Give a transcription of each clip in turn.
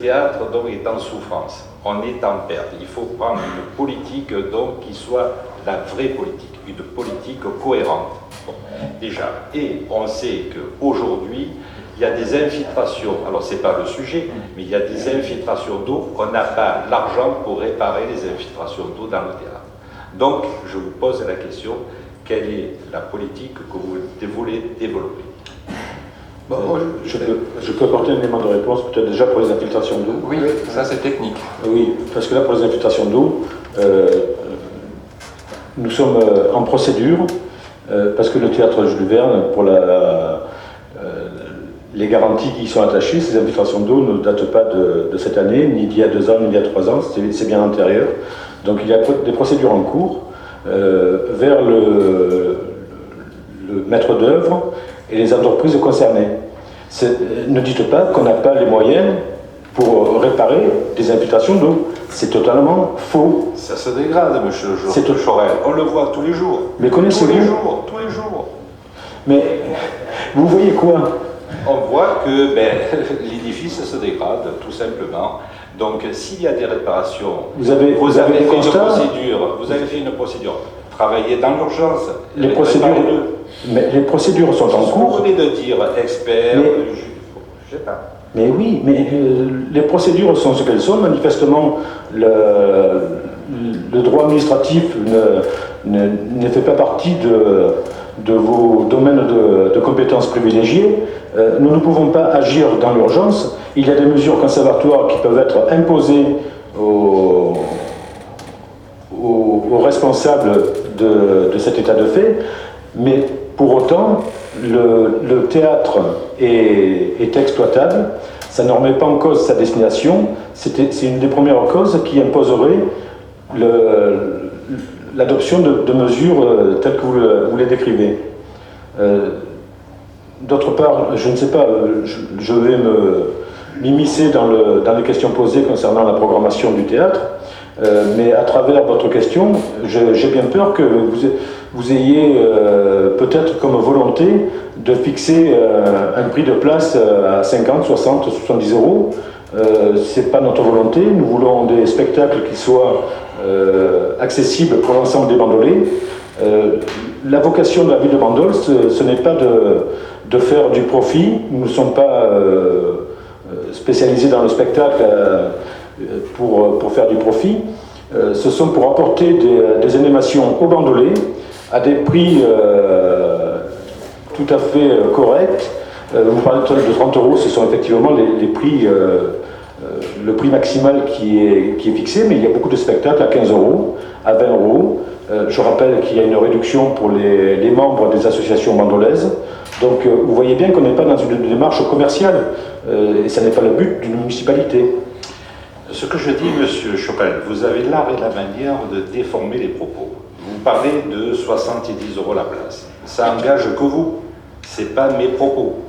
Le théâtre donc est en souffrance, on est en perte. Il faut prendre une politique donc qui soit la vraie politique, une politique cohérente. Bon, déjà, et on sait qu'aujourd'hui, il y a des infiltrations, alors c'est pas le sujet, mais il y a des infiltrations d'eau, on n'a pas l'argent pour réparer les infiltrations d'eau dans le théâtre. Donc, je vous pose la question, quelle est la politique que vous voulez développer? Bon, je peux apporter un élément de réponse, peut-être déjà pour les infiltrations d'eau. Oui, ça c'est technique. Oui, parce que là, pour les infiltrations d'eau, nous sommes en procédure, parce que le théâtre Jules Verne, pour les garanties qui y sont attachées, ces infiltrations d'eau ne datent pas de cette année, ni d'il y a 2 ans, ni d'il y a 3 ans, c'est bien antérieur. Donc il y a des procédures en cours vers le maître d'œuvre et les entreprises concernées. Ne dites pas qu'on n'a pas les moyens pour réparer des infiltrations d'eau. C'est totalement faux. Ça se dégrade, monsieur Chorel. On le voit tous les jours. Mais connaissez-vous? Tous les jours. Mais vous voyez quoi? On voit que l'édifice se dégrade, tout simplement. Donc, s'il y a des réparations, vous avez fait une procédure. Travaillez dans l'urgence. Les procédures sont en cours. Vous venez de dire expert, je sais pas. Mais oui, mais les procédures sont ce qu'elles sont. Manifestement, le droit administratif ne fait pas partie de vos domaines de compétences privilégiés. Nous ne pouvons pas agir dans l'urgence. Il y a des mesures conservatoires qui peuvent être imposées aux responsables de cet état de fait, mais pour autant, le théâtre est exploitable. Ça ne remet pas en cause sa destination. C'est une des premières causes qui imposerait l'adoption de mesures telles que vous les décrivez. D'autre part, je ne sais pas, je vais m'immiscer dans les questions posées concernant la programmation du théâtre, mais à travers votre question, j'ai bien peur que vous ayez peut-être comme volonté de fixer un prix de place à 50, 60, 70 euros. C'est pas notre volonté. Nous voulons des spectacles qui soient accessibles pour l'ensemble des bandolais. La vocation de la ville de Bandol, ce n'est pas de faire du profit. Nous ne sommes pas spécialisés dans le spectacle pour faire du profit. Ce sont pour apporter des animations aux bandolais à des prix tout à fait corrects. Vous parlez de 30 euros, ce sont effectivement les prix, le prix maximal qui est fixé, mais il y a beaucoup de spectacles à 15 euros, à 20 euros. Je rappelle qu'il y a une réduction pour les membres des associations bandolaises. Donc vous voyez bien qu'on n'est pas dans une démarche commerciale, et ça n'est pas le but d'une municipalité. Ce que je dis, monsieur Chopin, vous avez l'art et la manière de déformer les propos. Vous parlez de 70 euros la place. Ça engage que vous, ce n'est pas mes propos.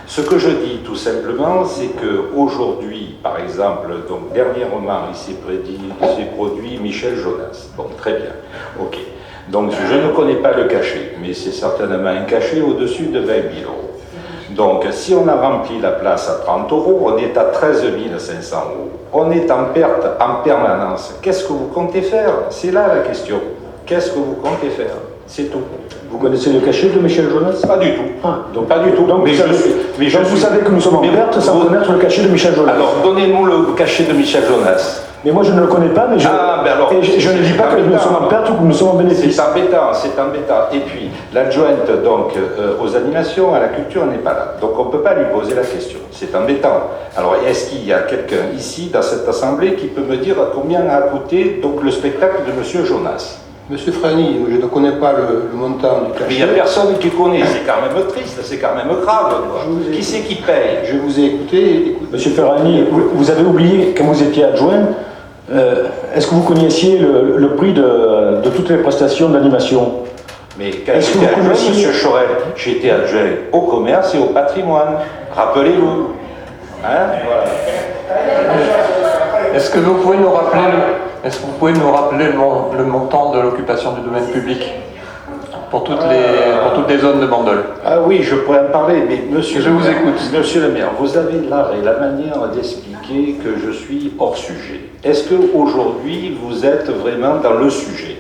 Ce que je dis tout simplement, c'est qu'aujourd'hui, par exemple, donc dernièrement, il s'est produit Michel Jonas. Bon, très bien, ok. Donc je ne connais pas le cachet, mais c'est certainement un cachet au-dessus de 20 000 euros. Donc si on a rempli la place à 30 euros, on est à 13 500 euros. On est en perte en permanence. Qu'est-ce que vous comptez faire? C'est là la question. Qu'est-ce que vous comptez faire? C'est tout. Vous connaissez le cachet de Michel Jonas? Pas du tout. Donc, pas du tout. Donc vous savez que nous sommes en perte sans connaître le cachet de Michel Jonas. Alors donnez-nous le cachet de Michel Jonas. Mais moi je ne le connais pas, mais je ne dis pas que nous sommes en perte ou que nous sommes en bénéfice. C'est embêtant, c'est embêtant. Et puis, l'adjointe donc aux animations, à la culture, n'est pas là. Donc on ne peut pas lui poser la question. C'est embêtant. Alors est-ce qu'il y a quelqu'un ici, dans cette assemblée, qui peut me dire combien a coûté donc, le spectacle de Monsieur Jonas? Monsieur Frani, je ne connais pas le montant du cachet. Mais il n'y a personne qui connaît, c'est quand même triste, c'est quand même grave. Qui c'est qui paye? Je vous ai écouté. Monsieur Ferrani, vous avez oublié, quand vous étiez adjoint, est-ce que vous connaissiez le prix de toutes les prestations d'animation? Mais quand j'étais adjoint, monsieur Chorel, j'étais adjoint au commerce et au patrimoine. Rappelez-vous. Hein, voilà. Est-ce que vous pouvez nous rappeler le montant de l'occupation du domaine public? pour toutes les zones de Bandol. Ah oui, je pourrais en parler, mais monsieur, Je vous écoute. Monsieur le maire, vous avez l'art et la manière d'expliquer que je suis hors sujet. Est-ce qu'aujourd'hui, vous êtes vraiment dans le sujet?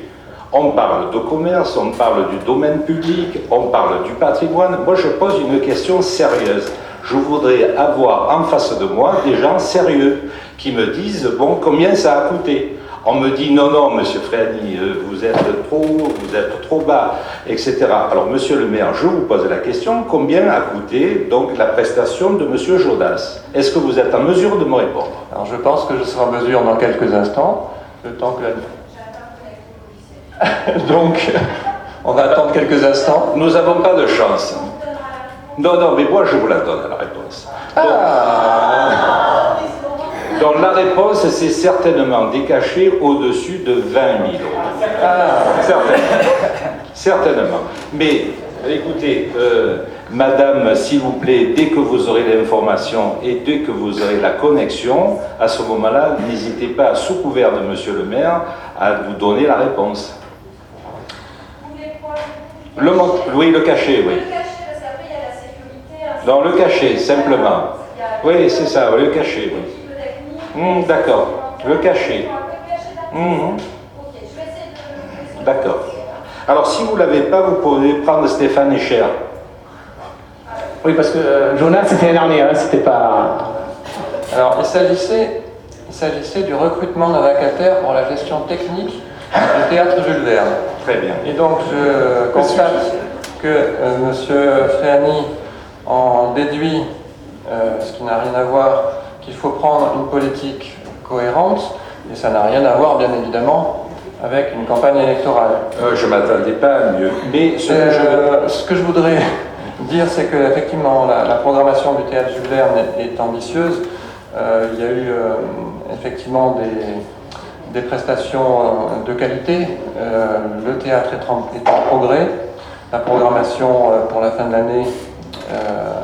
On parle de commerce, on parle du domaine public, on parle du patrimoine. Moi, je pose une question sérieuse. Je voudrais avoir en face de moi des gens sérieux qui me disent, bon, combien ça a coûté? On me dit, non, non, monsieur Fréani, vous êtes trop bas, etc. Alors, monsieur le maire, je vous pose la question, combien a coûté donc la prestation de monsieur Jodas? Est-ce que vous êtes en mesure de me répondre? Alors je pense que je serai en mesure dans quelques instants, le temps que la... Donc, on va attendre quelques instants. Nous n'avons pas de chance. Non, non, mais moi je vous la donne, la réponse. Donc la réponse, c'est certainement des cachets au-dessus de 20 000 euros. Certainement. Mais écoutez, madame, s'il vous plaît, dès que vous aurez l'information et dès que vous aurez la connexion, à ce moment-là, n'hésitez pas, sous couvert de monsieur le maire, à vous donner la réponse. Oui, le cachet, oui. Non, le cachet, simplement. Oui, c'est ça, le cachet, oui. D'accord, le cachet. D'accord. Alors, si vous ne l'avez pas, vous pouvez prendre Stéphane Echer. Oui, parce que Jonas, c'était l'année dernière, c'était pas... Alors, il s'agissait du recrutement d'un vacataire pour la gestion technique du théâtre Jules Verne. Très bien. Et donc, je constate que M. Fréani en déduit, ce qui n'a rien à voir, qu'il faut prendre une politique cohérente, et ça n'a rien à voir, bien évidemment, avec une campagne électorale. Je ne m'attendais pas à mieux. Mais ce que je voudrais dire, c'est qu'effectivement, la programmation du théâtre Jules Verne est ambitieuse. Il y a eu effectivement des prestations de qualité. Le théâtre est en progrès. La programmation pour la fin de l'année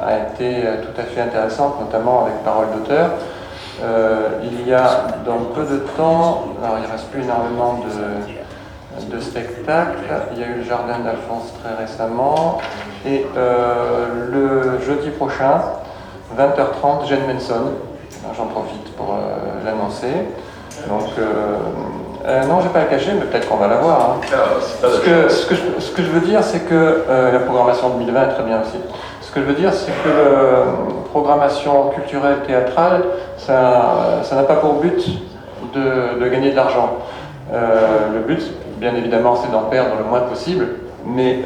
a été tout à fait intéressante, notamment avec paroles d'auteur. Il y a dans peu de temps, alors il ne reste plus énormément de spectacles. Il y a eu le Jardin d'Alphonse très récemment. Et le jeudi prochain, 20h30, Jane Manson. J'en profite pour l'annoncer. Donc, non, je ne vais pas le cacher, mais peut-être qu'on va la voir. Hein. Ce que je veux dire, c'est que la programmation 2020 est très bien aussi. Ce que je veux dire, c'est que la programmation culturelle, théâtrale, ça n'a pas pour but de gagner de l'argent. Le but, bien évidemment, c'est d'en perdre le moins possible, mais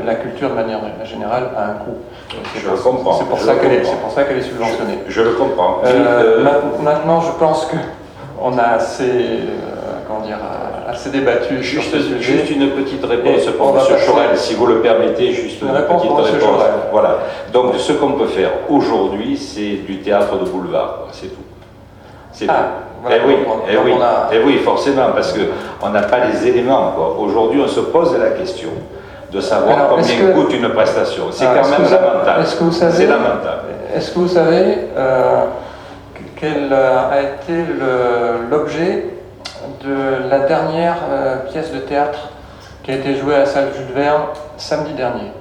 la culture, de manière générale, a un coût. Je le comprends. C'est pour ça qu'elle est subventionnée. Je le comprends. Maintenant, je pense qu'on a assez, assez débattu sur ce sujet. Juste une petite réponse pour M. Chorel, si vous le permettez, juste une réponse petite pour M. réponse. Chorel. Voilà. Donc, ce qu'on peut faire aujourd'hui, c'est du théâtre de boulevard, c'est tout. C'est tout. Voilà, oui, forcément, parce qu'on n'a pas les éléments. Aujourd'hui, on se pose la question de savoir combien coûte une prestation. C'est quand même lamentable. C'est lamentable. Est-ce que vous savez quel a été l'objet de la dernière pièce de théâtre qui a été jouée à la salle Jules Verne samedi dernier?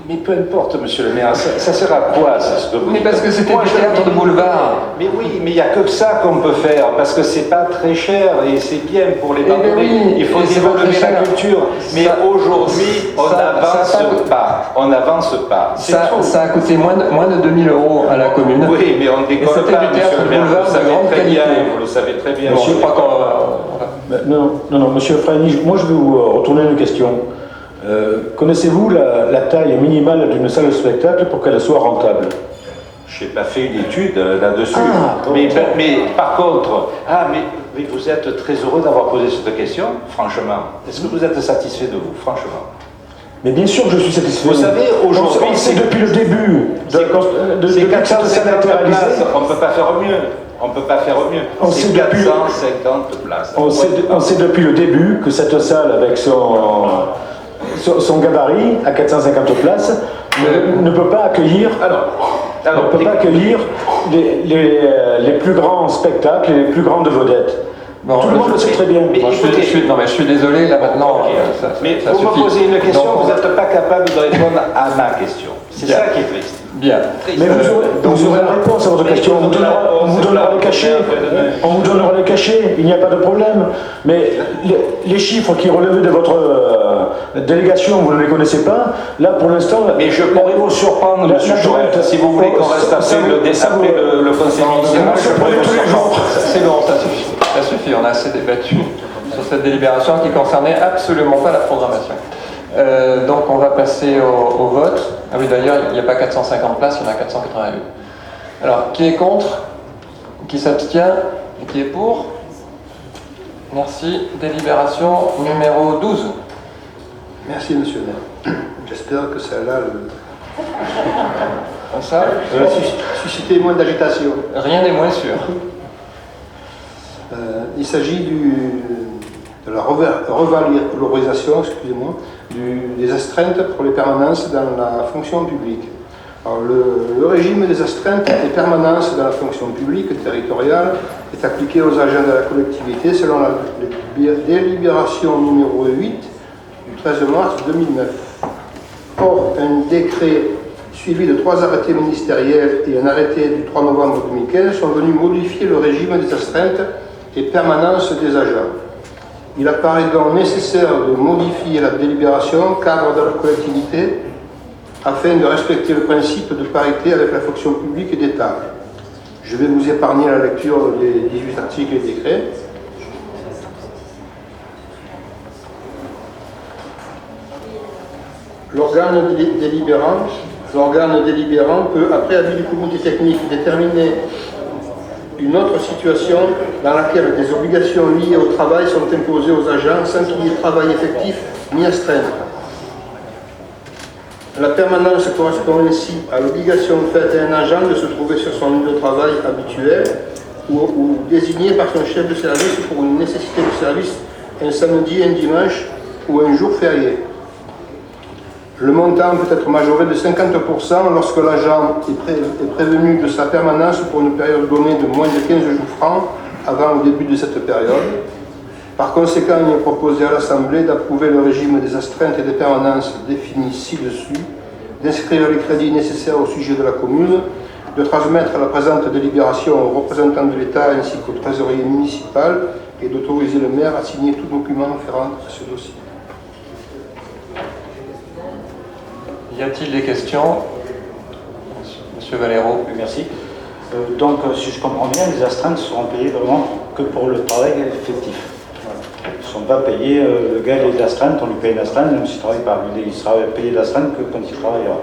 Mais peu importe, monsieur le maire, ça sert à quoi, ce que vous dites? Mais parce que c'était du théâtre de boulevard. Mais oui, mais il n'y a que ça qu'on peut faire, parce que c'est pas très cher et c'est bien pour les Bandolais. Oui, il faut développer la culture. Mais aujourd'hui, on n'avance pas. Ça a coûté moins de 2000 € à la commune. Oui, mais on ne décolle pas, monsieur le maire. Vous le savez très bien. Monsieur, non, monsieur Fréani, moi je vais vous retourner une question. Connaissez-vous la taille minimale d'une salle de spectacle pour qu'elle soit rentable? Je n'ai pas fait une étude là-dessus. Mais par contre, mais vous êtes très heureux d'avoir posé cette question, franchement. Est-ce que vous êtes satisfait de vous, franchement? Mais bien sûr que je suis satisfait. Vous savez, aujourd'hui, c'est depuis le début. C'est 450 places, on ne peut pas faire mieux. On ne peut pas faire mieux. C'est 450 places. On sait depuis le début que cette salle, avec son gabarit à 450 places, ne peut pas accueillir, les plus grands spectacles et les plus grandes vedettes. Bon, Tout le monde le sait très bien. Mais Bon, écoutez, je suis désolé, là maintenant, mais ça vous me suffit. posez une question, Donc, vous n'êtes pas capable de répondre à ma question. C'est Bien. ça qui est triste. Bien. Mais vous aurez la réponse à votre question. On vous donnera les cachets. On vous donnera les cachets. Il n'y a pas de problème. Mais les chiffres qui relevaient de votre délégation, vous ne les connaissez pas. Là, pour l'instant. Mais je pourrais vous surprendre, monsieur Chorel. Si vous voulez qu'on reste après le conseil municipal, je pourrais vous surprendre. C'est bon, ça suffit. Ça suffit, on a assez débattu sur cette délibération qui concernait absolument pas la programmation. Donc on va passer au vote. Ah oui, d'ailleurs, il n'y a pas 450 places, il y en a 488. Alors, qui est contre? Qui s'abstient? Et qui est pour? Merci. Délibération numéro 12. Merci, monsieur le maire. J'espère que celle-là Ça, va susciter moins d'agitation. rien n'est moins sûr. Il s'agit de la revalorisation, excusez-moi, des astreintes pour les permanences dans la fonction publique. Alors, le régime des astreintes et permanences dans la fonction publique territoriale est appliqué aux agents de la collectivité selon la délibération numéro 8 du 13 mars 2009. Or, un décret suivi de 3 arrêtés ministériels et un arrêté du 3 novembre 2015 sont venus modifier le régime des astreintes et permanences des agents. Il apparaît donc nécessaire de modifier la délibération cadre de la collectivité afin de respecter le principe de parité avec la fonction publique d'État. Je vais vous épargner la lecture des 18 articles et décrets. L'organe délibérant peut, après avis du comité technique, déterminer une autre situation dans laquelle des obligations liées au travail sont imposées aux agents sans qu'il y ait travail effectif ni astreinte. La permanence correspond ainsi à l'obligation faite à un agent de se trouver sur son lieu de travail habituel ou désigné par son chef de service pour une nécessité de service un samedi, un dimanche ou un jour férié. Le montant peut être majoré de 50% lorsque l'agent est prévenu de sa permanence pour une période donnée de moins de 15 jours francs avant le début de cette période. Par conséquent, il est proposé à l'Assemblée d'approuver le régime des astreintes et des permanences définies ci-dessus, d'inscrire les crédits nécessaires au sujet de la commune, de transmettre la présente délibération aux représentants de l'État ainsi qu'au trésorier municipal et d'autoriser le maire à signer tout document afférent à ce dossier. Y a-t-il des questions? Monsieur Valero. Merci. Donc, si je comprends bien, les astreintes seront payées vraiment que pour le travail effectif. Ils ne sont pas payés, le gars il est d'astreinte, on lui paye une astreinte, même s'il ne travaille pas. Il sera payé d'astreinte que quand il travaillera.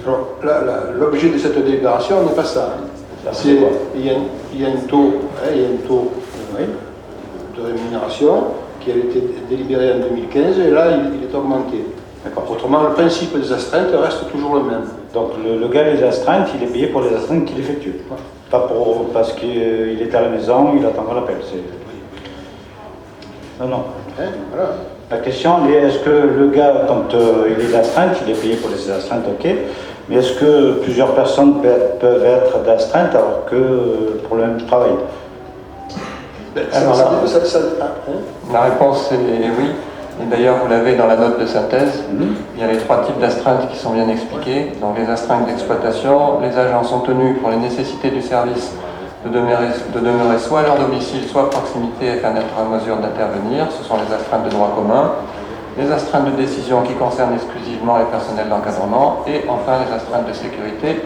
Alors, l'objet de cette délibération n'est pas ça. Il y a un taux, de rémunération qui a été délibéré en 2015 et là il est augmenté. Autrement, le principe des astreintes reste toujours le même. Donc le gars les astreintes, il est payé pour les astreintes qu'il effectue. Ouais. Pas parce qu'il est à la maison, il attendra l'appel. Non. Voilà. La question est, est-ce que le gars, quand il est d'astreinte, il est payé pour les astreintes, ok, mais est-ce que plusieurs personnes peuvent être d'astreinte alors que pour le même travail? Alors, la réponse est oui. Et d'ailleurs, vous l'avez dans la note de synthèse. Il y a les 3 types d'astreintes qui sont bien expliqués. Donc les astreintes d'exploitation, les agents sont tenus pour les nécessités du service de demeurer soit à leur domicile, soit à proximité afin d'être en mesure d'intervenir. Ce sont les astreintes de droit commun. Les astreintes de décision qui concernent exclusivement les personnels d'encadrement. Et enfin les astreintes de sécurité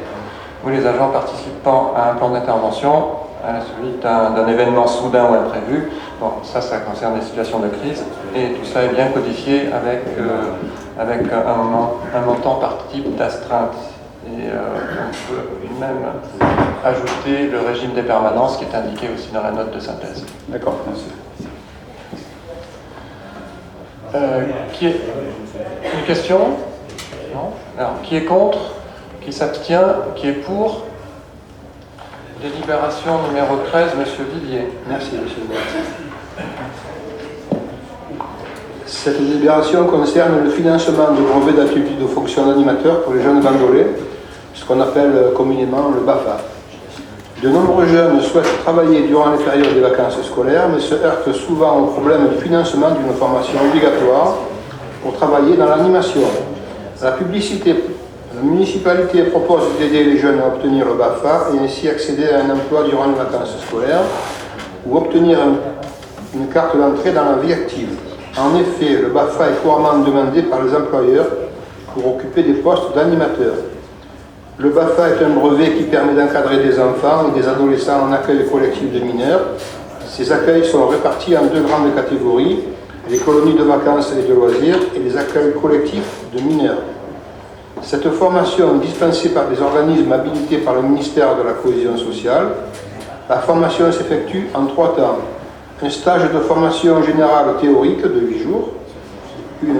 où les agents participant à un plan d'intervention à la suite d'un événement soudain ou imprévu. Bon, ça concerne les situations de crise et tout ça est bien codifié avec un montant par type d'astreinte. Et on peut même ajouter le régime des permanences qui est indiqué aussi dans la note de synthèse. D'accord, merci. Une question? Non? Alors, qui est contre? Qui s'abstient? Qui est pour? Délibération numéro 13, Monsieur Villiers. Merci, Monsieur le maire. Cette délibération concerne le financement de brevets d'aptitude aux fonctions d'animateur pour les jeunes bandolés, ce qu'on appelle communément le BAFA. De nombreux jeunes souhaitent travailler durant les périodes des vacances scolaires, mais se heurtent souvent au problème du financement d'une formation obligatoire pour travailler dans l'animation. La municipalité propose d'aider les jeunes à obtenir le BAFA et ainsi accéder à un emploi durant les vacances scolaires ou obtenir une carte d'entrée dans la vie active. En effet, le BAFA est couramment demandé par les employeurs pour occuper des postes d'animateurs. Le BAFA est un brevet qui permet d'encadrer des enfants et des adolescents en accueil collectif de mineurs. Ces accueils sont répartis en deux grandes catégories, les colonies de vacances et de loisirs et les accueils collectifs de mineurs. Cette formation est dispensée par des organismes habilités par le ministère de la Cohésion sociale. La formation s'effectue en 3 temps. Un stage de formation générale théorique de 8 jours,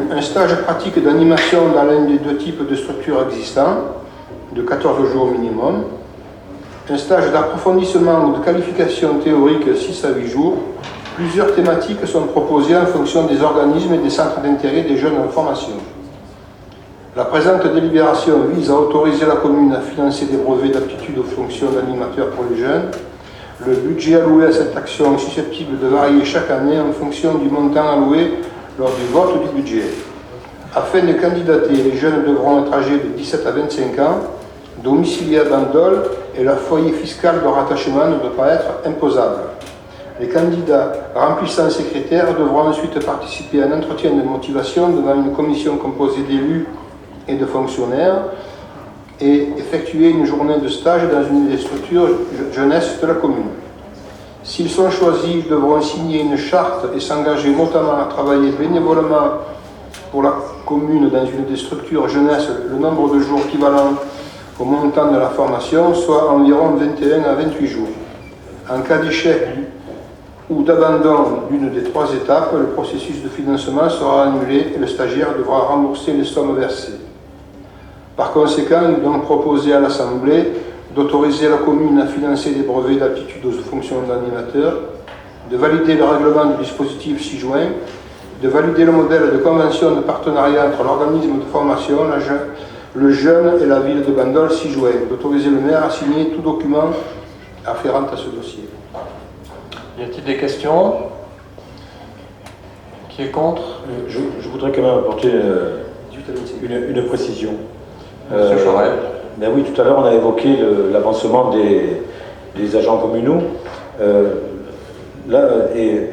un stage pratique d'animation dans l'un des 2 types de structures existants, de 14 jours minimum, un stage d'approfondissement ou de qualification théorique 6 à 8 jours. Plusieurs thématiques sont proposées en fonction des organismes et des centres d'intérêt des jeunes en formation. La présente délibération vise à autoriser la commune à financer des brevets d'aptitude aux fonctions d'animateur pour les jeunes. Le budget alloué à cette action est susceptible de varier chaque année en fonction du montant alloué lors du vote du budget. Afin de candidater, les jeunes devront être âgés de 17 à 25 ans, domiciliés à Bandol et leur foyer fiscal de rattachement ne doit pas être imposable. Les candidats remplissant ces critères devront ensuite participer à un entretien de motivation devant une commission composée d'élus et de fonctionnaires et effectuer une journée de stage dans une des structures jeunesse de la commune. S'ils sont choisis, ils devront signer une charte et s'engager notamment à travailler bénévolement pour la commune dans une des structures jeunesse le nombre de jours équivalent au montant de la formation, soit environ 21 à 28 jours. En cas d'échec ou d'abandon d'une des 3 étapes, le processus de financement sera annulé et le stagiaire devra rembourser les sommes versées. Par conséquent, il est donc proposé à l'Assemblée d'autoriser la commune à financer des brevets d'aptitude aux fonctions d'animateur, de valider le règlement du dispositif 6 juin, de valider le modèle de convention de partenariat entre l'organisme de formation, le jeune et la ville de Bandol 6 juin, d'autoriser le maire à signer tout document afférent à ce dossier. Y a-t-il des questions? Qui est contre? Je voudrais quand même apporter une précision. Monsieur Chorel. Ben oui, tout à l'heure on a évoqué l'avancement des agents communaux. Là, et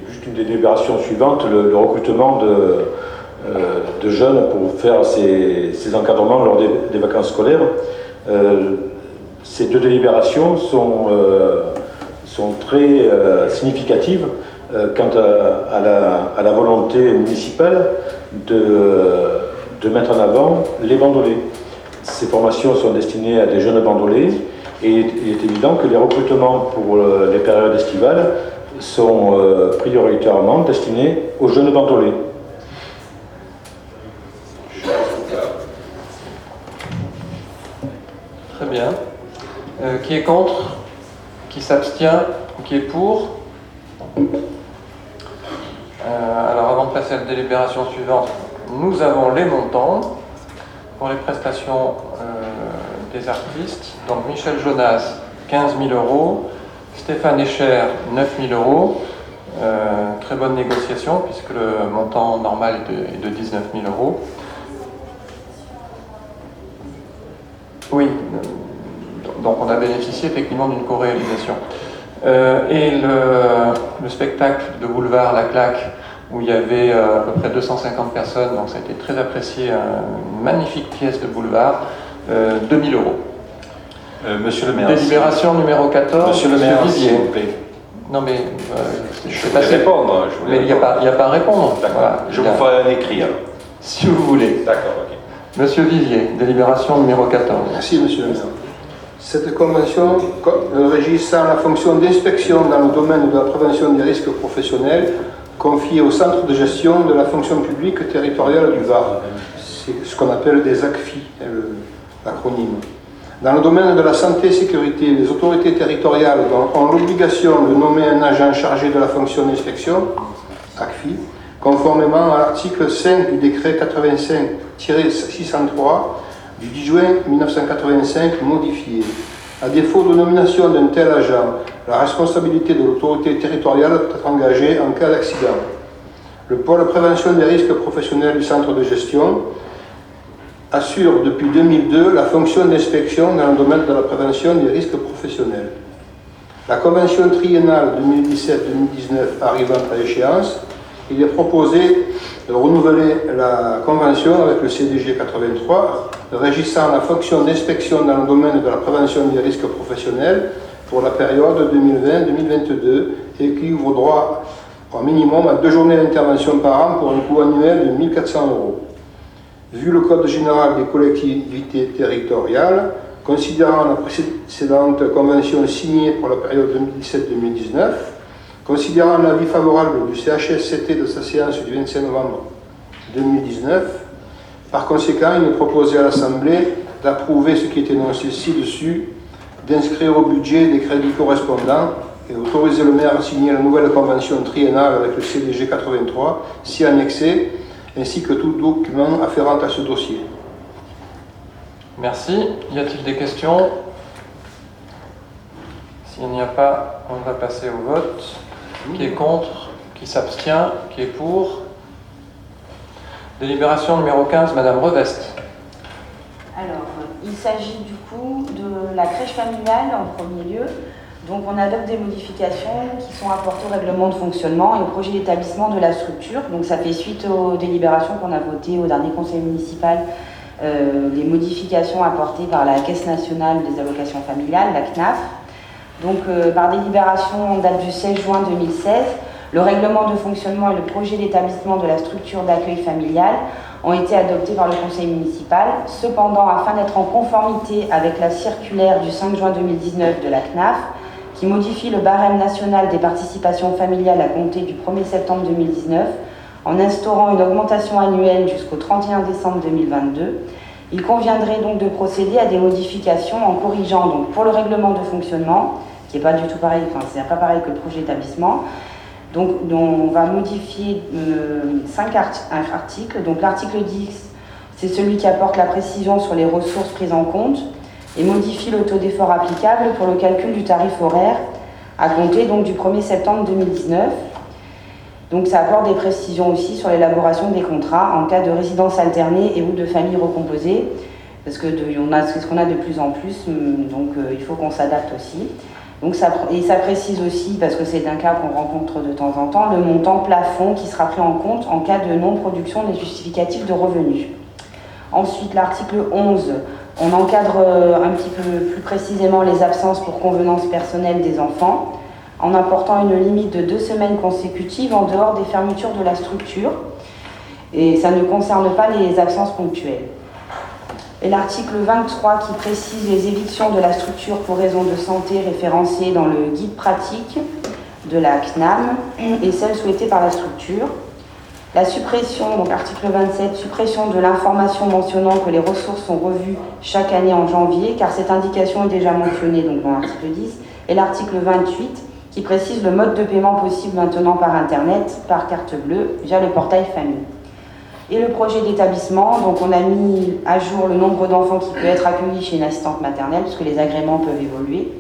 juste une des délibérations suivantes, le recrutement de jeunes pour faire ces encadrements lors des vacances scolaires. Ces 2 délibérations sont très significatives quant à la volonté municipale de mettre en avant les bandolets. Ces formations sont destinées à des jeunes bandolets et il est évident que les recrutements pour les périodes estivales sont prioritairement destinés aux jeunes bandolets. Très bien. Qui est contre? Qui s'abstient? Ou qui est pour? Alors avant de passer à la délibération suivante, nous avons les montants pour les prestations des artistes. Donc Michel Jonas, 15 000 €, Stéphane Escher, 9 000 €. Très bonne négociation puisque le montant normal est de 19 000 €. Oui, donc on a bénéficié effectivement d'une co-réalisation. Et le spectacle de boulevard La Claque, où il y avait à peu près 250 personnes, donc ça a été très apprécié, une magnifique pièce de boulevard, 2 000 €. Monsieur le maire. Délibération numéro 14, Monsieur le maire, Vivier. s'il vous plaît. Non mais Je voulais répondre. Mais il n'y a pas à répondre. D'accord. Voilà. Je vous ferai un écrit alors. Si vous voulez. D'accord, ok. Monsieur Vivier, délibération numéro 14. Merci, monsieur le maire. Cette convention régissant la fonction d'inspection dans le domaine de la prévention des risques professionnels confiée au centre de gestion de la fonction publique territoriale du Var. C'est ce qu'on appelle des ACFI, l'acronyme. Dans le domaine de la santé et sécurité, les autorités territoriales ont l'obligation de nommer un agent chargé de la fonction d'inspection, ACFI, conformément à l'article 5 du décret 85-603 du 10 juin 1985 modifié. À défaut de nomination d'un tel agent, la responsabilité de l'autorité territoriale peut être engagée en cas d'accident. Le pôle prévention des risques professionnels du centre de gestion assure depuis 2002 la fonction d'inspection dans le domaine de la prévention des risques professionnels. La convention triennale 2017-2019 arrivant à échéance, il est proposé de renouveler la convention avec le CDG 83 régissant la fonction d'inspection dans le domaine de la prévention des risques professionnels pour la période 2020-2022 et qui ouvre droit au minimum à 2 journées d'intervention par an pour un coût annuel de 1 400 €. Vu le Code général des collectivités territoriales, considérant la précédente convention signée pour la période 2017-2019, considérant l'avis favorable du CHSCT de sa séance du 25 novembre 2019, par conséquent, il est proposé à l'Assemblée d'approuver ce qui est énoncé ci-dessus, d'inscrire au budget des crédits correspondants et autoriser le maire à signer la nouvelle convention triennale avec le CDG 83, si annexé, ainsi que tout document afférent à ce dossier. Merci. Y a-t-il des questions? S'il n'y a pas, on va passer au vote. Qui est contre? Qui s'abstient? Qui est pour? Délibération numéro 15, Madame Revest. Alors, il s'agit du coup de la crèche familiale en premier lieu. Donc on adopte des modifications qui sont apportées au règlement de fonctionnement et au projet d'établissement de la structure. Donc ça fait suite aux délibérations qu'on a votées au dernier conseil municipal, les modifications apportées par la Caisse nationale des allocations familiales, la CNAF. Donc par délibération en date du 16 juin 2016, le règlement de fonctionnement et le projet d'établissement de la structure d'accueil familial ont été adoptés par le conseil municipal. Cependant, afin d'être en conformité avec la circulaire du 5 juin 2019 de la CNAF, qui modifie le barème national des participations familiales à compter du 1er septembre 2019, en instaurant une augmentation annuelle jusqu'au 31 décembre 2022, il conviendrait donc de procéder à des modifications en corrigeant donc pour le règlement de fonctionnement, qui n'est pas du tout pareil, enfin c'est pas pareil que le projet d'établissement. Donc on va modifier 5 articles. Donc l'article 10, c'est celui qui apporte la précision sur les ressources prises en compte et modifie le taux d'effort applicable pour le calcul du tarif horaire à compter donc du 1er septembre 2019. Donc ça apporte des précisions aussi sur l'élaboration des contrats en cas de résidence alternée et ou de famille recomposée, parce que c'est ce qu'on a de plus en plus, donc il faut qu'on s'adapte aussi. Donc ça précise aussi, parce que c'est un cas qu'on rencontre de temps en temps, le montant plafond qui sera pris en compte en cas de non-production des justificatifs de revenus. Ensuite, l'article 11, on encadre un petit peu plus précisément les absences pour convenance personnelle des enfants, en apportant une limite de 2 semaines consécutives en dehors des fermetures de la structure. Et ça ne concerne pas les absences ponctuelles. Et l'article 23 qui précise les évictions de la structure pour raison de santé référencées dans le guide pratique de la CNAM et celles souhaitées par la structure. La suppression, donc article 27, suppression de l'information mentionnant que les ressources sont revues chaque année en janvier, car cette indication est déjà mentionnée donc, dans l'article 10. Et l'article 28 qui précise le mode de paiement possible maintenant par Internet, par carte bleue, via le portail famille. Et le projet d'établissement, donc on a mis à jour le nombre d'enfants qui peut être accueilli chez une assistante maternelle, puisque les agréments peuvent évoluer.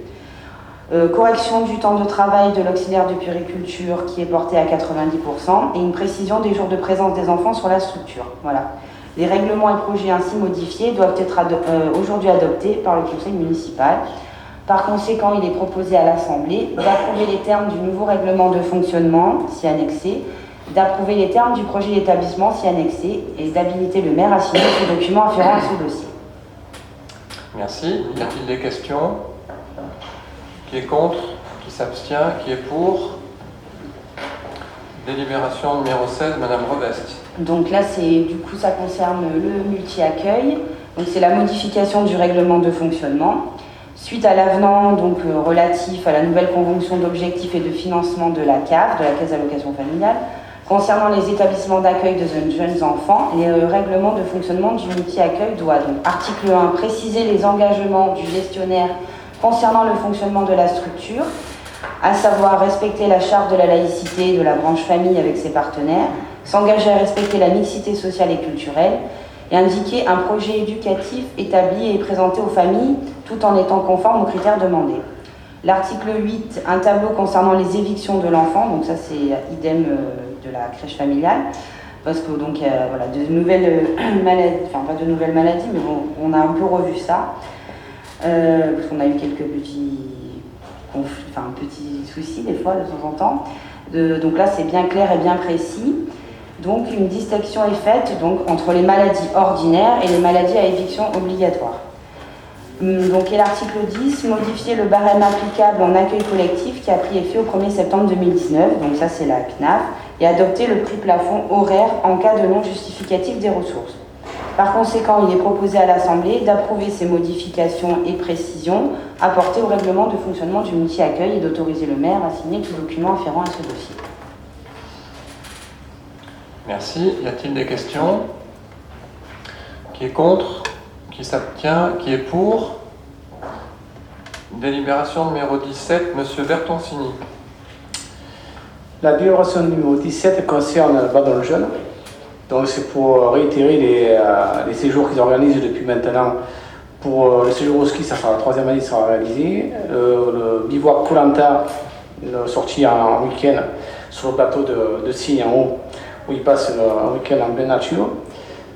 Correction du temps de travail de l'auxiliaire de puériculture qui est porté à 90% et une précision des jours de présence des enfants sur la structure. Voilà. Les règlements et projets ainsi modifiés doivent être aujourd'hui adoptés par le conseil municipal. Par conséquent, il est proposé à l'Assemblée d'approuver les termes du nouveau règlement de fonctionnement, si annexé, d'approuver les termes du projet d'établissement, si annexé, et d'habiliter le maire à signer ce document afférent à ce dossier. Merci. Y a-t-il des questions? Qui est contre? Qui s'abstient? Qui est pour? Délibération numéro 16, Madame Revest. Donc là, du coup, ça concerne le multi-accueil. Donc c'est la modification du règlement de fonctionnement. Suite à l'avenant donc relatif à la nouvelle convention d'objectifs et de financement de la CAF, de la Caisse d'allocation familiale, concernant les établissements d'accueil de jeunes enfants, le règlement de fonctionnement du multi-accueil doit donc, article 1, préciser les engagements du gestionnaire concernant le fonctionnement de la structure, à savoir respecter la charte de la laïcité de la branche famille avec ses partenaires, s'engager à respecter la mixité sociale et culturelle, et indiquer un projet éducatif établi et présenté aux familles tout en étant conforme aux critères demandés. L'article 8, un tableau concernant les évictions de l'enfant, donc ça c'est idem de la crèche familiale, parce que donc voilà, de nouvelles maladies, enfin pas de nouvelles maladies, mais bon, on a un peu revu ça, parce qu'on a eu quelques petits soucis des fois de temps en temps. Donc là c'est bien clair et bien précis. Donc une distinction est faite donc, entre les maladies ordinaires et les maladies à éviction obligatoire. Donc, et l'article 10, modifier le barème applicable en accueil collectif qui a pris effet au 1er septembre 2019, donc ça c'est la CNAF, et adopter le prix plafond horaire en cas de non justificatif des ressources. Par conséquent, il est proposé à l'Assemblée d'approuver ces modifications et précisions apportées au règlement de fonctionnement du multi-accueil et d'autoriser le maire à signer tout document afférent à ce dossier. Merci. Y a-t-il des questions? Qui est contre? Qui s'abstient? Qui est pour? Délibération numéro 17, M. Bertoncini. La délibération numéro 17 concerne Bandol Jeune. Donc c'est pour réitérer les séjours qu'ils organisent depuis maintenant. Pour le séjour au ski, ça sera la 3e année, ça sera réalisé. Le bivouac Koh-Lanta, sorti en week-end sur le plateau de Signe en haut, où ils passent un week-end en pleine nature.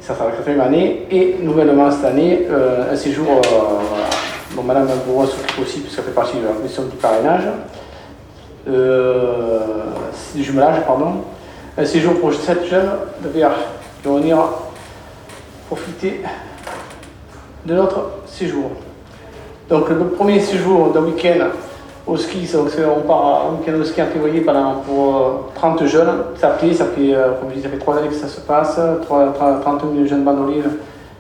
Ça sera la 4e année. Et nouvellement cette année, un séjour, bon, Madame Bourreau s'occupe aussi, puisque ça fait partie de la commission du parrainage, du jumelage, pardon. Un séjour pour 7 jeunes de VR qui vont venir profiter de notre séjour. Donc le premier séjour d'un week-end au ski, on part un week-end au ski en février pour 30 jeunes. Ça fait, comme je dis, ça fait 3 années que ça se passe. 30 000 jeunes bandoliers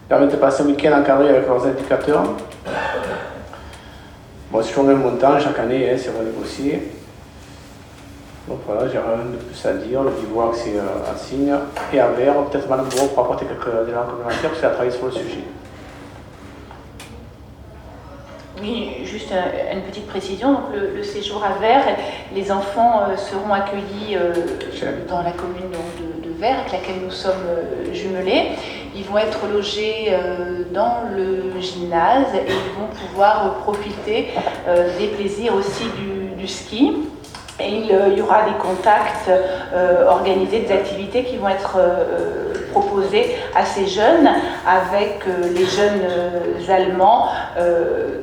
permettent de passer un week-end encadré avec leurs indicateurs. Bon, c'est toujours le même montant chaque année, c'est renégocié. Donc voilà, j'ai rien de plus à dire. Le bivouac c'est à Signe et à Vert. Peut-être Madame Bourreau pour apporter quelques éléments complémentaires parce qu'elle a travaillé sur le sujet. Oui, juste une petite précision. Donc, le séjour à Vert, les enfants seront accueillis dans la commune donc, de Vert avec laquelle nous sommes jumelés. Ils vont être logés dans le gymnase et ils vont pouvoir profiter des plaisirs aussi du ski. Et il y aura des contacts organisés, des activités qui vont être proposées à ces jeunes avec les jeunes Allemands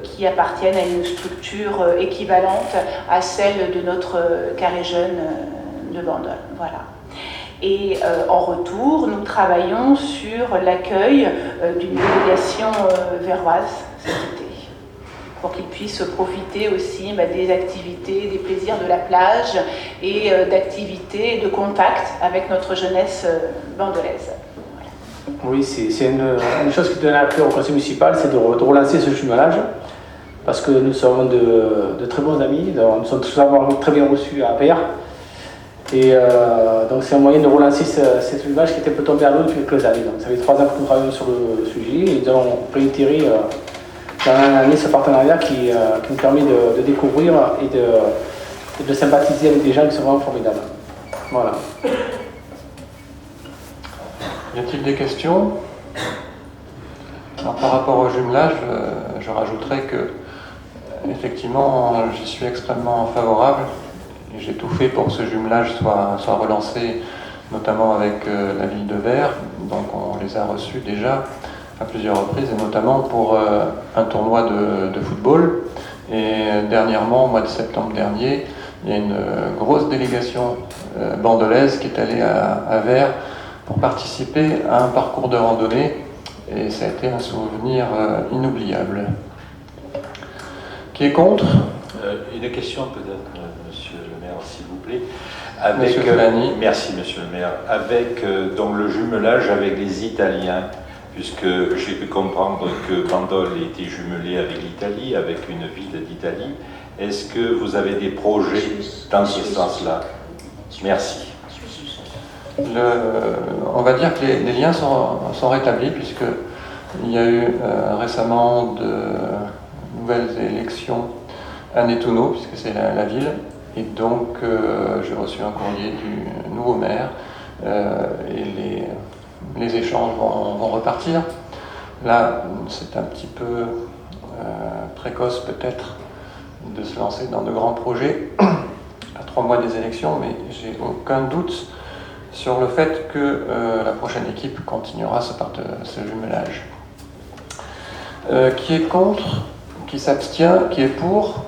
qui appartiennent à une structure équivalente à celle de notre carré jeune de Bandol. Voilà. Et en retour, nous travaillons sur l'accueil d'une délégation verroise cet été, pour qu'ils puissent profiter aussi des activités, des plaisirs de la plage et d'activités de contact avec notre jeunesse bandolaise. Voilà. Oui, c'est une chose qui tenait à cœur au conseil municipal, c'est de relancer ce jumelage, parce que nous sommes de très bons amis, nous sommes tous très bien reçus à Vert. Et donc c'est un moyen de relancer ce jumelage qui était un peu tombé à l'eau depuis quelques années. Donc ça fait 3 ans que nous travaillons sur le sujet et nous allons réitérer dans l'année ce partenariat qui nous permet de découvrir et de sympathiser avec des gens qui sont vraiment formidables. Voilà. Y a-t-il des questions? Alors, par rapport au jumelage, je rajouterais que effectivement j'y suis extrêmement favorable et j'ai tout fait pour que ce jumelage soit relancé, notamment avec la ville de Vert. Donc on les a reçus déjà à plusieurs reprises, et notamment pour un tournoi de football. Et dernièrement, au mois de septembre dernier, il y a une grosse délégation bandolaise qui est allée à Vert pour participer à un parcours de randonnée, et ça a été un souvenir inoubliable. Qui est contre? Une question peut-être, monsieur le maire, s'il vous plaît. Monsieur Felani. Merci, monsieur le maire. Avec donc le jumelage avec les Italiens, puisque j'ai pu comprendre que Bandol était jumelé avec l'Italie, avec une ville d'Italie. Est-ce que vous avez des projets dans ce sens-là? Merci. On va dire que les liens sont rétablis, puisqu'il y a eu récemment de nouvelles élections à Nettuno, puisque c'est la ville. Et donc j'ai reçu un courrier du nouveau maire et les échanges vont repartir. Là, c'est un petit peu précoce peut-être de se lancer dans de grands projets à 3 mois des élections, mais j'ai aucun doute sur le fait que la prochaine équipe continuera ce jumelage. Qui est contre? Qui s'abstient? Qui est pour?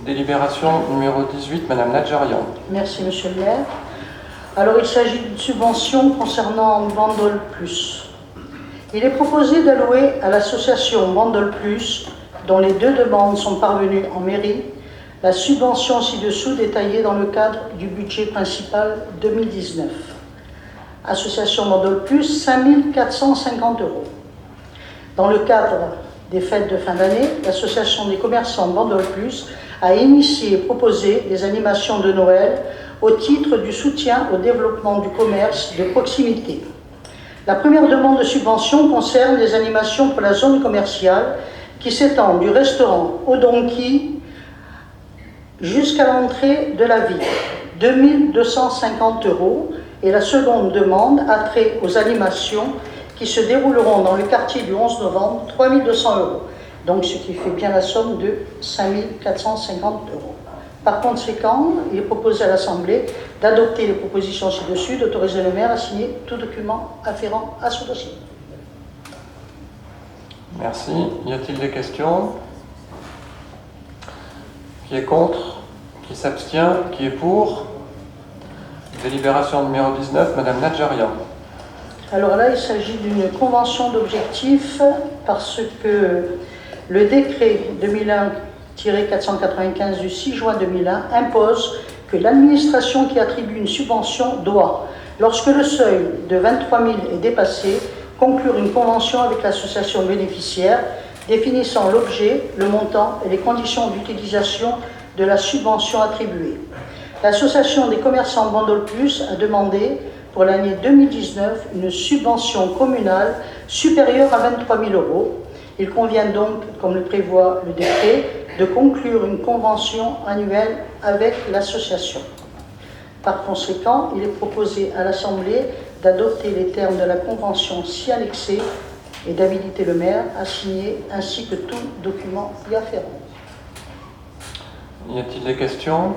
Délibération numéro 18, Madame Nadjarian. Merci, Monsieur le maire. Alors, il s'agit d'une subvention concernant Bandol Plus. Il est proposé d'allouer à l'association Bandol Plus, dont les 2 demandes sont parvenues en mairie, la subvention ci-dessous détaillée dans le cadre du budget principal 2019. Association Bandol Plus, 5 450 €. Dans le cadre des fêtes de fin d'année, l'association des commerçants Bandol Plus a initié et proposé des animations de Noël au titre du soutien au développement du commerce de proximité. La première demande de subvention concerne les animations pour la zone commerciale qui s'étend du restaurant au Donkey jusqu'à l'entrée de la ville, 2 250 €, et la seconde demande a trait aux animations qui se dérouleront dans le quartier du 11 novembre, 3 200 €. Donc ce qui fait bien la somme de 5 450 €. Par conséquent, il est proposé à l'Assemblée d'adopter les propositions ci-dessus, d'autoriser le maire à signer tout document afférent à ce dossier. Merci. Y a-t-il des questions? Qui est contre? Qui s'abstient? Qui est pour? Délibération numéro 19, Madame Nadjarian. Alors là, il s'agit d'une convention d'objectifs parce que le décret 2001-495 du 6 juin 2001 impose que l'administration qui attribue une subvention doit, lorsque le seuil de 23 000 est dépassé, conclure une convention avec l'association bénéficiaire définissant l'objet, le montant et les conditions d'utilisation de la subvention attribuée. L'association des commerçants Bandol Plus a demandé pour l'année 2019 une subvention communale supérieure à 23 000 €. Il convient donc, comme le prévoit le décret, de conclure une convention annuelle avec l'association. Par conséquent, il est proposé à l'Assemblée d'adopter les termes de la convention ci annexée et d'habiliter le maire à signer ainsi que tout document y afférent. Y a-t-il des questions?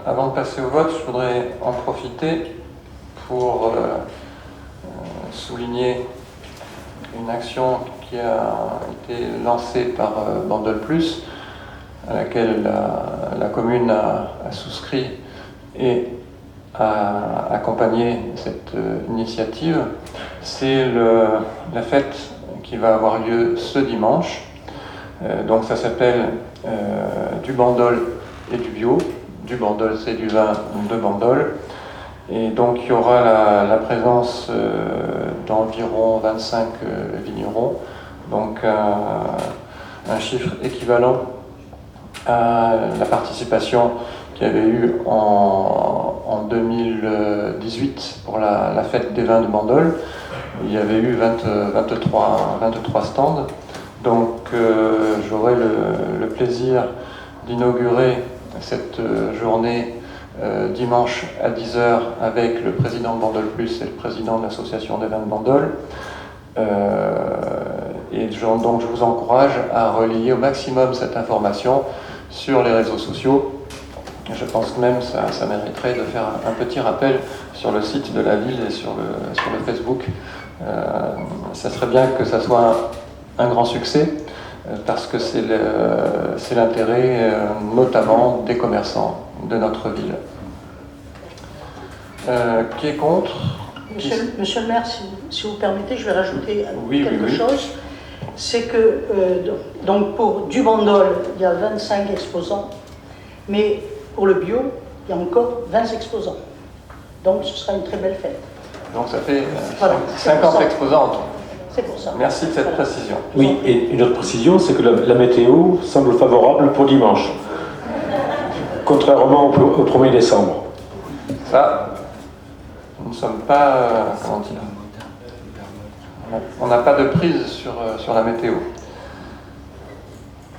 Avant de passer au vote, je voudrais en profiter pour souligner une action qui a été lancée par Bandol Plus, à laquelle la commune a souscrit et a accompagné cette initiative. C'est la fête qui va avoir lieu ce dimanche. Donc ça s'appelle du Bandol et du bio. Du Bandol, c'est du vin de Bandol. Et donc il y aura la présence d'environ 25 vignerons, donc un chiffre équivalent à la participation qu'il y avait eu en 2018 pour la fête des vins de Bandol. Il y avait eu 23 stands. Donc j'aurai le plaisir d'inaugurer cette journée dimanche à 10 h avec le président de Bandol Plus et le président de l'association des vins de Bandol. Donc je vous encourage à relayer au maximum cette information sur les réseaux sociaux. Je pense même que ça mériterait de faire un petit rappel sur le site de la ville et sur le Facebook. Ça serait bien que ça soit un grand succès parce que c'est l'intérêt notamment des commerçants de notre ville. Qui est contre? Monsieur le maire, si vous permettez, je vais rajouter quelque chose. C'est que, donc pour du Bandol, il y a 25 exposants, mais pour le bio, il y a encore 20 exposants. Donc ce sera une très belle fête. Donc ça fait 50 exposants en tout. C'est pour ça. Merci de cette précision. Oui, et une autre précision, c'est que la météo semble favorable pour dimanche, contrairement au 1er décembre. Ça, nous ne sommes pas, comment dire, on n'a pas de prise sur la météo.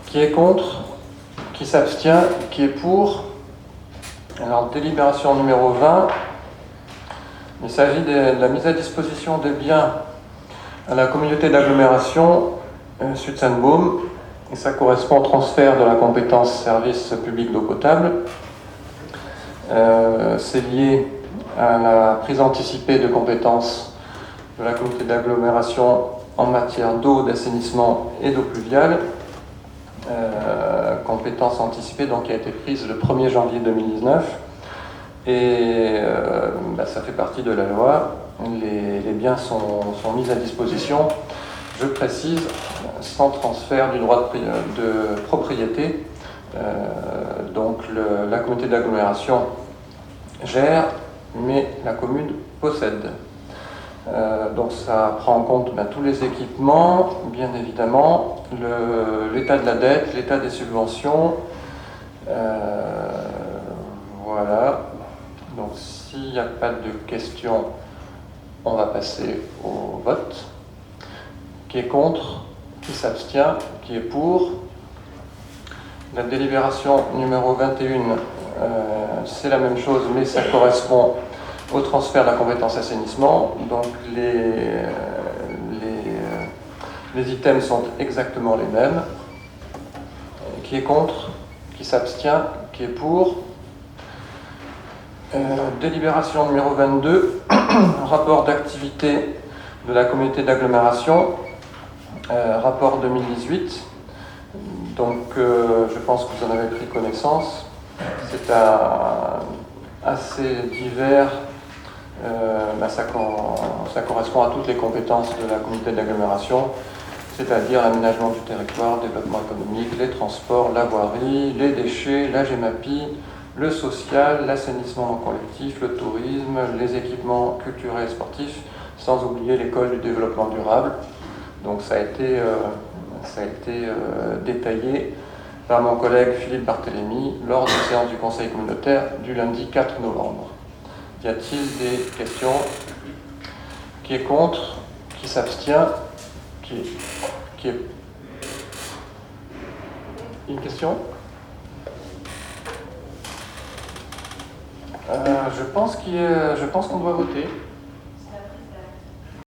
Qui est contre? Qui s'abstient? Qui est pour? Alors, délibération numéro 20. Il s'agit de la mise à disposition des biens à la communauté d'agglomération Sud-Seine-Beaume, et ça correspond au transfert de la compétence service public d'eau potable. C'est lié à la prise anticipée de compétences de la communauté d'agglomération en matière d'eau, d'assainissement et d'eau pluviale. Compétence anticipée donc, qui a été prise le 1er janvier 2019. Et ça fait partie de la loi. Les biens sont mis à disposition, je précise, sans transfert du droit de propriété. Donc la communauté d'agglomération gère, mais la commune possède. Donc ça prend en compte tous les équipements, bien évidemment, l'état de la dette, l'état des subventions. Voilà. Donc s'il n'y a pas de questions, on va passer au vote. Qui est contre? Qui s'abstient? Qui est pour? La délibération numéro 21, c'est la même chose, mais ça correspond au transfert de la compétence assainissement. Donc les items sont exactement les mêmes. Qui est contre? Qui s'abstient? Qui est pour? Délibération numéro 22, rapport d'activité de la communauté d'agglomération, rapport 2018. Donc je pense que vous en avez pris connaissance. C'est assez divers. Ça correspond à toutes les compétences de la communauté d'agglomération, c'est-à-dire l'aménagement du territoire, le développement économique, les transports, la voirie, les déchets, la GEMAPI, le social, l'assainissement collectif, le tourisme, les équipements culturels et sportifs, sans oublier l'école du développement durable. Donc ça a été détaillé par mon collègue Philippe Barthélémy lors des séances du Conseil communautaire du lundi 4 novembre. Y a-t-il des questions? Qui est contre? Qui s'abstient? Qui est... Une question? Je pense qu'on doit voter.